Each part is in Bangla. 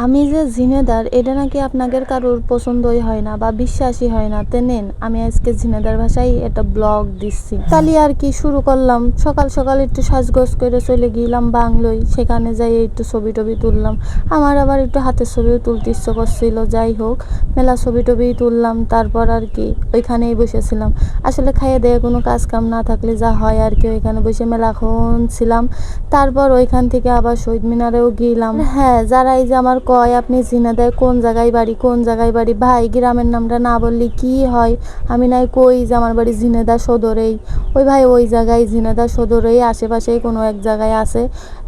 আমি যে ঝিনেদার এটা নাকি আপনাদের কারোর পছন্দই হয় না বা বিশ্বাসই হয় না, তে নেন আমি আজকে ঝিনেদার ভাষায় একটা ব্লগ দিচ্ছি। তাহলে আর কি শুরু করলাম, সকাল সকাল একটু সাজগোজ করে চলে গেলাম বাংলোয়, সেখানে যাই একটু ছবি টবি তুললাম। আমার আবার একটু হাতের ছবিও তুলতে ইচ্ছে করছিল, যাই হোক মেলা ছবি টবি তুললাম। তারপর আর কি ওইখানেই বসেছিলাম। আসলে খাইয়ে দেয়ে কোনো কাজ কাম না থাকলে যা হয় আর কি, ওইখানে বসে মেলাক্ষণ ছিলাম। তারপর ওইখান থেকে আবার শহীদ মিনারেও গেলাম। হ্যাঁ, যারা এই যে আমার কয় আপনি ঝিনাইদহে কোন জায়গায় বাড়ি, কোন জায়গায় বাড়ি, ভাই গ্রামের নামটা না বললে কি হয়? আমি নাই কই যে আমার বাড়ি ঝিনাইদহ সদরেই। ওই ভাই ওই জায়গায় ঝিনাইদহ সদরেই আশেপাশেই কোনো এক জায়গায় আছে।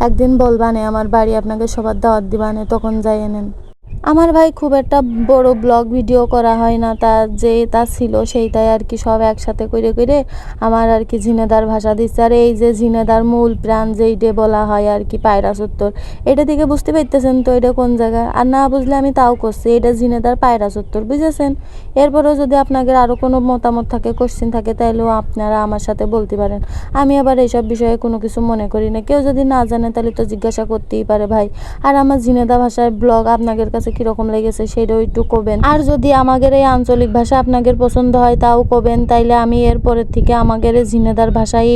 একদিন বলবানে আমার বাড়ি, আপনাকে সবার দাওয়াত দিবানে, তখন যাই এনেন। আমার ভাই খুব একটা বড় ব্লগ ভিডিও করা হয় না, তা ছিল সেইটাই আর কি সব একসাথে করে করে আমার আর কি ঝিনেদার ভাষা দিচ্ছে। আর এই যে ঝিনেদার মূল প্রাণ যেইটে বলা হয় আর কি পায়রা চত্বর, এটা থেকে বুঝতে পারতেছেন তো এটা কোন জায়গা? আর না বুঝলে আমি তাও করছি, এটা ঝিনেদার পায়রা চত্বর, বুঝেছেন? এরপরেও যদি আপনাদের আরও কোনো মতামত থাকে, কোশ্চেন থাকে, তাহলেও আপনারা আমার সাথে বলতে পারেন। আমি আবার এইসব বিষয়ে কোনো কিছু মনে করি না। কেউ যদি না জানে তাহলে তো জিজ্ঞাসা করতেই পারে ভাই। আর আমার ঝিনেদা ভাষায় ব্লগ আপনাদের কাছে কিরকম লেগেছে সেটাও একটু কবেন। আর যদি আমাদের এই আঞ্চলিক ভাষা আপনাদের পছন্দ হয় তাও কবেন, তাইলে আমি এরপরের থেকে আমাদের ঝিনেদার ভাষায়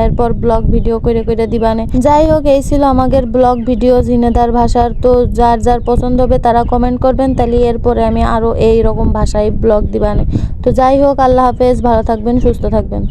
এরপর ব্লগ ভিডিও করে করে দিবানে। যাই হোক, এই ছিল আমাদের ব্লগ ভিডিও ঝিনেদার ভাষার। তো যার যার পছন্দ হবে তারা কমেন্ট করবেন, তাহলে এরপরে আমি আরও এই রকম ভাষায় ব্লগ দিবানে। তো যাই হোক, আল্লাহ হাফেজ, ভালো থাকবেন, সুস্থ থাকবেন।